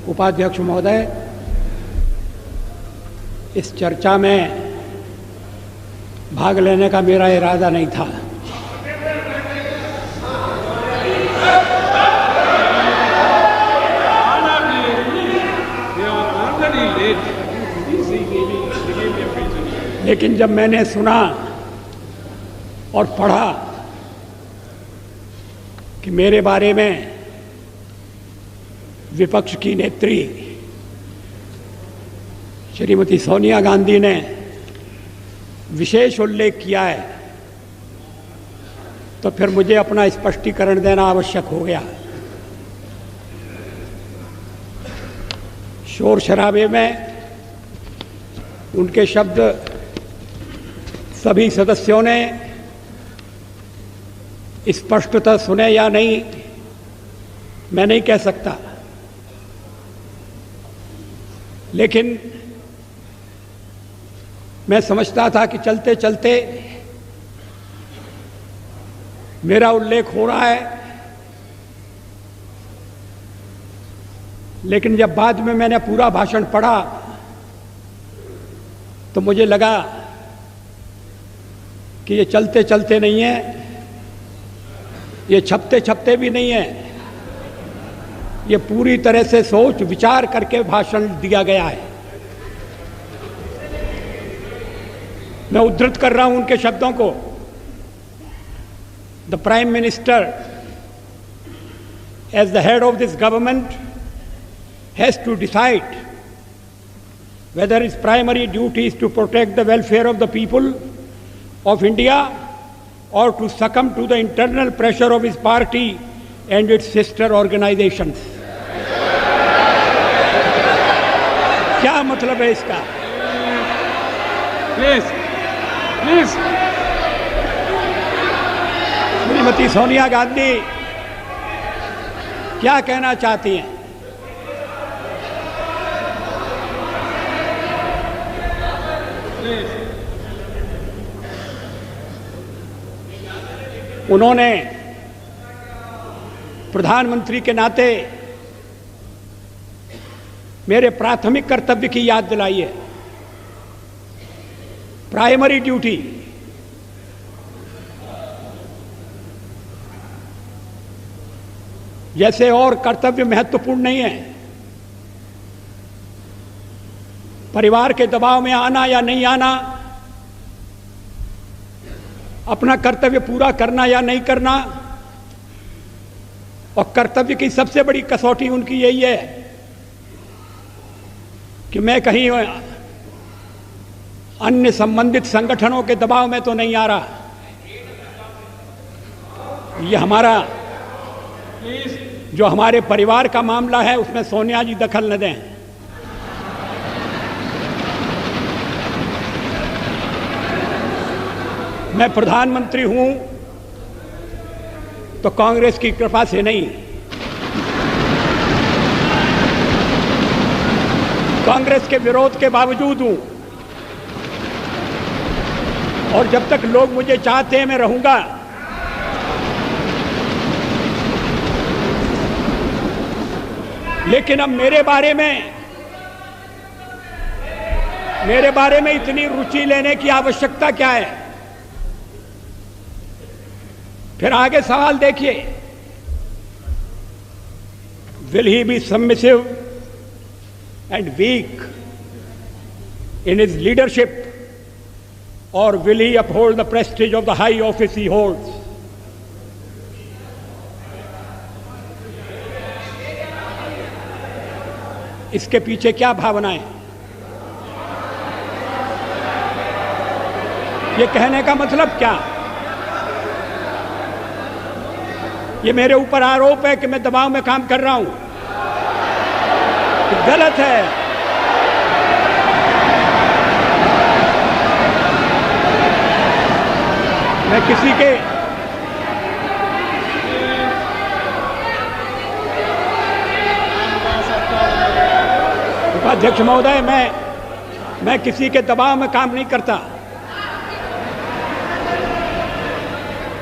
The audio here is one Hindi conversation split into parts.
उपाध्यक्ष महोदय, इस चर्चा में भाग लेने का मेरा इरादा नहीं था। लेकिन जब मैंने सुना और पढ़ा कि मेरे बारे में विपक्ष की नेत्री श्रीमती सोनिया गांधी ने विशेष उल्लेख किया है, तो फिर मुझे अपना स्पष्टीकरण देना आवश्यक हो गया। शोर शराबे में उनके शब्द सभी सदस्यों ने स्पष्टतः सुने या नहीं, मैं नहीं कह सकता, लेकिन मैं समझता था कि चलते चलते मेरा उल्लेख हो रहा है। लेकिन जब बाद में मैंने पूरा भाषण पढ़ा तो मुझे लगा कि ये चलते चलते नहीं है, ये छपते छपते भी नहीं है, ये पूरी तरह से सोच विचार करके भाषण दिया गया है। मैं उद्धृत कर रहा हूं उनके शब्दों को। The prime minister as the head of this government has to decide whether his primary duty is to protect the welfare of the people of India or to succumb to the internal pressure of his party and its sister organizations. क्या मतलब है इसका? Please. श्रीमती सोनिया गांधी क्या कहना चाहती हैं? उन्होंने प्रधानमंत्री के नाते मेरे प्राथमिक कर्तव्य की याद दिलाई है। प्राइमरी ड्यूटी, जैसे और कर्तव्य महत्वपूर्ण नहीं है, परिवार के दबाव में आना या नहीं आना, अपना कर्तव्य पूरा करना या नहीं करना, और कर्तव्य की सबसे बड़ी कसौटी उनकी यही है कि मैं कहीं अन्य संबंधित संगठनों के दबाव में तो नहीं आ रहा। ये हमारा जो हमारे परिवार का मामला है उसमें सोनिया जी दखल न दें। मैं प्रधानमंत्री हूं तो कांग्रेस की कृपा से नहीं, कांग्रेस के विरोध के बावजूद हूं, और जब तक लोग मुझे चाहते हैं मैं रहूंगा। लेकिन अब मेरे बारे में इतनी रुचि लेने की आवश्यकता क्या है? फिर आगे सवाल देखिए, will he be submissive and weak in his leadership, or will he uphold the prestige of the high office he holds? इसके पीछे क्या भावनाएं? ये कहने का मतलब क्या? ये मेरे ऊपर आरोप है कि मैं दबाव में काम कर रहा हूं, तो गलत है। मैं किसी के उपाध्यक्ष महोदय, मैं किसी के दबाव में काम नहीं करता।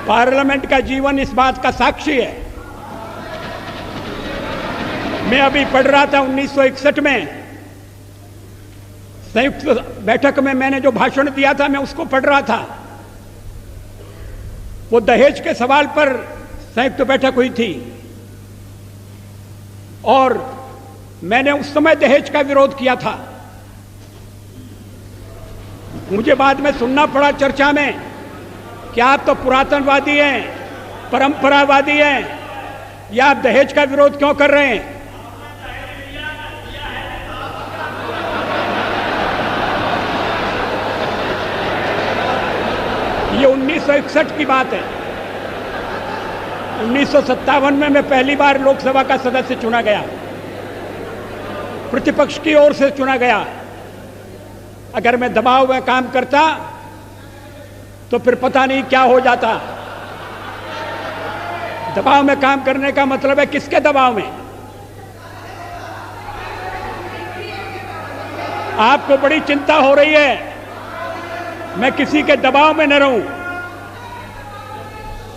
पार्लियामेंट का जीवन इस बात का साक्षी है। मैं अभी पढ़ रहा था 1961 में संयुक्त बैठक में मैंने जो भाषण दिया था, मैं उसको पढ़ रहा था। वो दहेज के सवाल पर संयुक्त बैठक हुई थी और मैंने उस समय दहेज का विरोध किया था। मुझे बाद में सुनना पड़ा चर्चा में कि आप तो पुरातनवादी हैं, परंपरावादी हैं, या आप दहेज का विरोध क्यों कर रहे हैं? ये 1961 की बात है। 1957 में मैं पहली बार लोकसभा का सदस्य चुना गया, प्रतिपक्ष की ओर से चुना गया। अगर मैं दबाव में काम करता तो फिर पता नहीं क्या हो जाता। दबाव में काम करने का मतलब है किसके दबाव में? आपको बड़ी चिंता हो रही है मैं किसी के दबाव में न रहूं।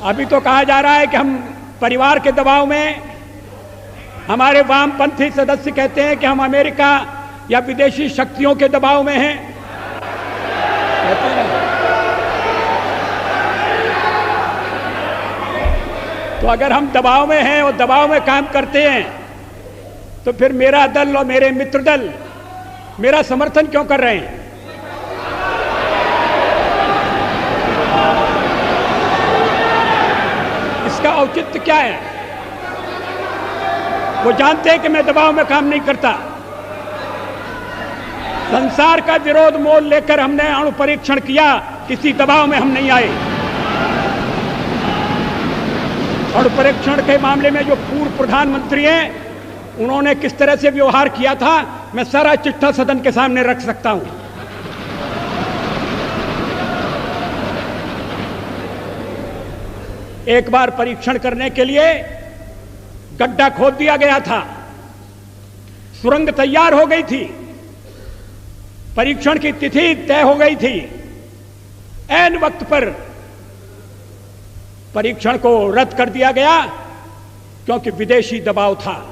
अभी तो कहा जा रहा है कि हम परिवार के दबाव में, हमारे वामपंथी सदस्य कहते हैं कि हम अमेरिका या विदेशी शक्तियों के दबाव में हैं। कहते हैं। तो अगर हम दबाव में हैं और दबाव में काम करते हैं तो फिर मेरा दल और मेरे मित्र दल मेरा समर्थन क्यों कर रहे हैं? इसका औचित्य क्या है? वो जानते हैं कि मैं दबाव में काम नहीं करता। संसार का विरोध मोल लेकर हमने अणु परीक्षण किया, किसी दबाव में हम नहीं आए। अणु परीक्षण के मामले में जो पूर्व प्रधानमंत्री हैं उन्होंने किस तरह से व्यवहार किया था, मैं सारा चिट्ठा सदन के सामने रख सकता हूं। एक बार परीक्षण करने के लिए गड्ढा खोद दिया गया था, सुरंग तैयार हो गई थी, परीक्षण की तिथि तय हो गई थी। ऐन वक्त पर परीक्षण को रद्द कर दिया गया क्योंकि विदेशी दबाव था।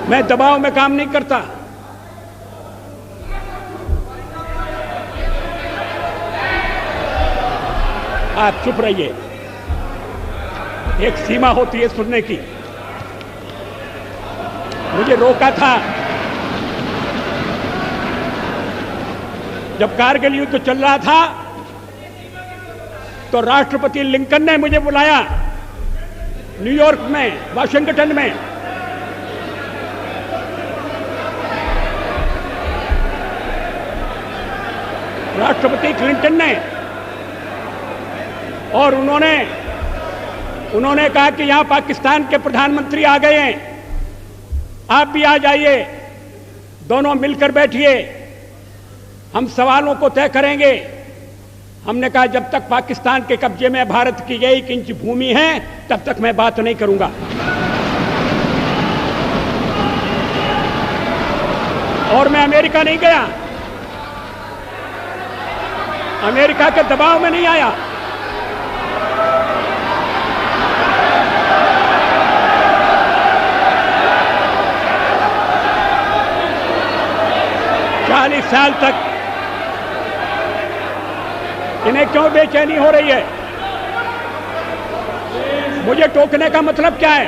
मैं दबाव में काम नहीं करता। आप चुप रहिए, एक सीमा होती है सुनने की। मुझे रोका था जब कारगिल युद्ध चल रहा था तो राष्ट्रपति लिंकन ने मुझे बुलाया न्यूयॉर्क में, वाशिंगटन में। राष्ट्रपति क्लिंटन ने, और उन्होंने कहा कि यहां पाकिस्तान के प्रधानमंत्री आ गए हैं, आप भी आ जाइए, दोनों मिलकर बैठिए, हम सवालों को तय करेंगे। हमने कहा जब तक पाकिस्तान के कब्जे में भारत की 1 इंच भूमि है तब तक मैं बात नहीं करूंगा। और मैं अमेरिका नहीं गया, अमेरिका के दबाव में नहीं आया। चालीस साल तक इन्हें क्यों बेचैनी हो रही है? मुझे टोकने का मतलब क्या है?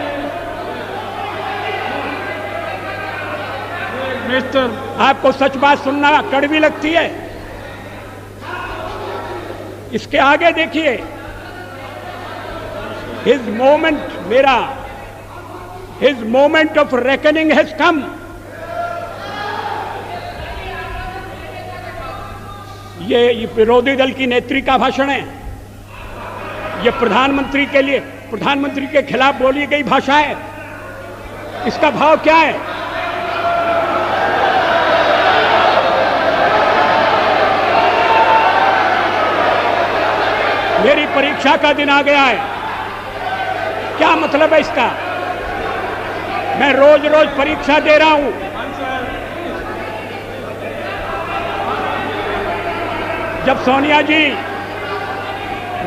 मिस्टर, आपको सच बात सुनना कड़वी लगती है? इसके आगे देखिए, his moment of reckoning has come. ये विरोधी दल की नेत्री का भाषण है, ये प्रधानमंत्री के लिए, प्रधानमंत्री के खिलाफ बोली गई भाषा है। इसका भाव क्या है? मेरी परीक्षा का दिन आ गया है, क्या मतलब है इसका? मैं रोज रोज परीक्षा दे रहा हूं। जब सोनिया जी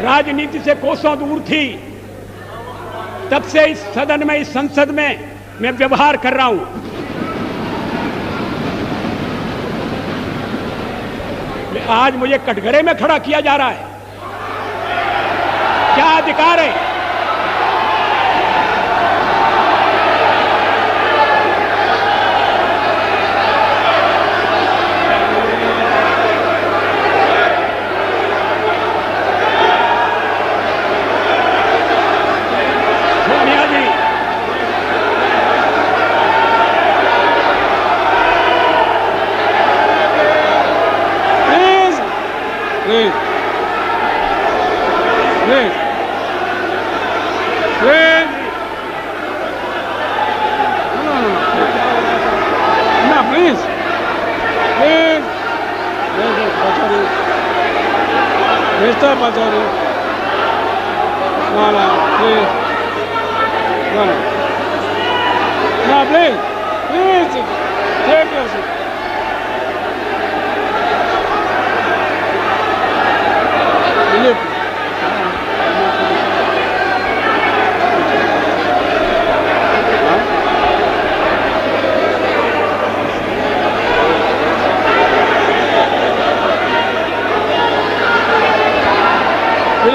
राजनीति से कोसों दूर थी, तब से इस सदन में, इस संसद में मैं व्यवहार कर रहा हूं। आज मुझे कटघरे में खड़ा किया जा रहा है। क्या अधिकार है? Mr. Pachauri. No, please. No. No, please. Please. Take your seat. Will you?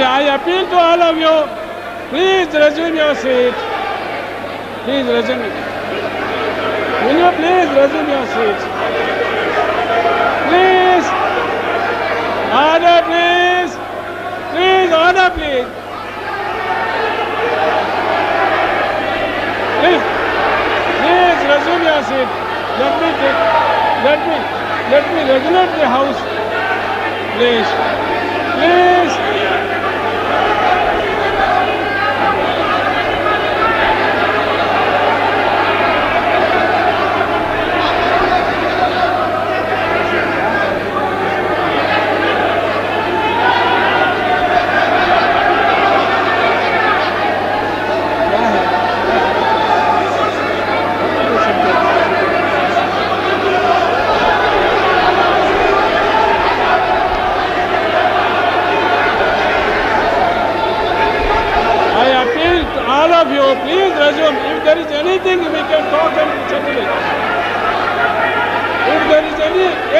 I appeal to all of you, please resume your seat. Please resume. Will you please resume your seat? Please. Order, please. Please, order, please. Please. Please resume your seat. Let me regulate the house. Please. Please. All of you, please resume. If there is anything, we can talk and settle it. If there is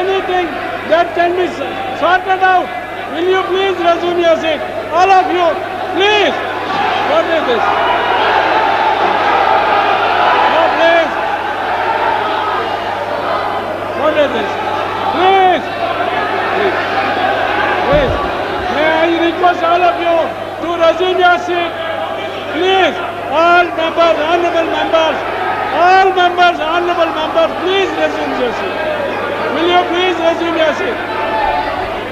anything that can be sorted out, will you please resume your seat? All of you, please. What is this? No, please. What is this? Please. Please. May I request all of you to resume your seat? Please, all members, honorable members, please resume your seat. Will you please resume your seat?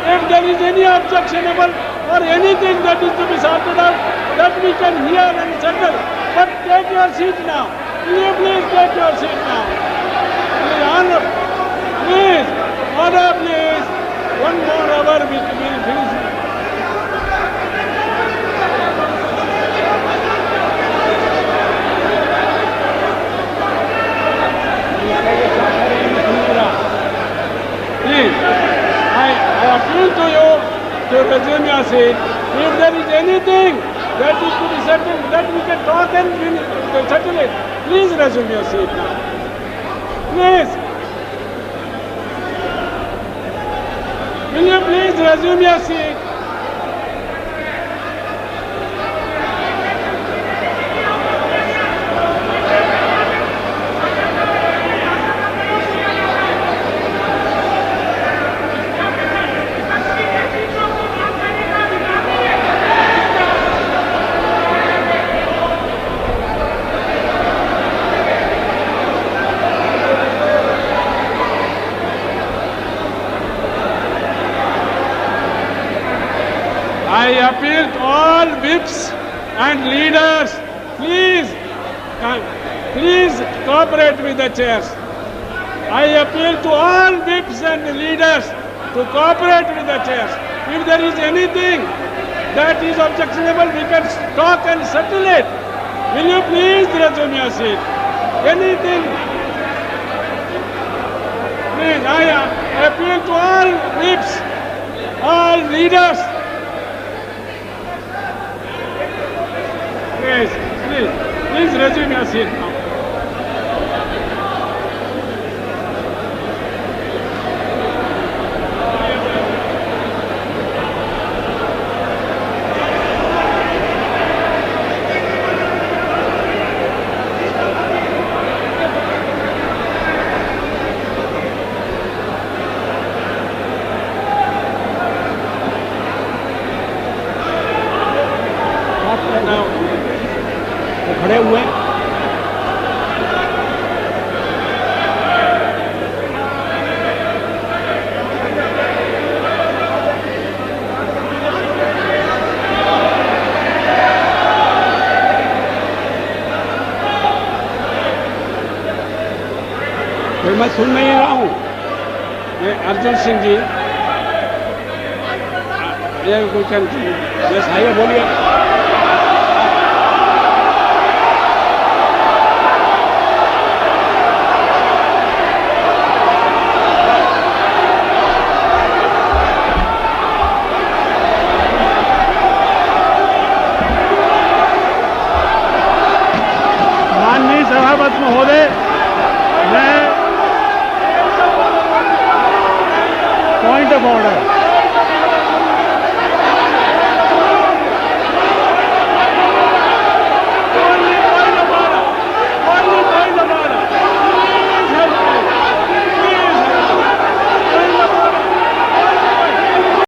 If there is any objectionable or anything that is to be sorted out, that we can hear and settle. But take your seat now. Will you please take your seat now? Please, honor. Please, order, please. 1 more hour we will finish. Please, I appeal to you to resume your seat. If there is anything that is to be settled, that we can talk and settle it, please resume your seat now. Please. Will you please resume your seat? I appeal to all whips and leaders, please cooperate with the chairs. I appeal to all whips and leaders to cooperate with the chairs. If there is anything that is objectionable, we can talk and settle it. Will you please resume your seat? Anything? Please, I appeal to all whips, all leaders. resume your seat now. खड़े हुए हैं। फिर मैं सुन नहीं रहा हूँ। ये अर्जुन सिंह जी, ये कुछ आइए बोलिए।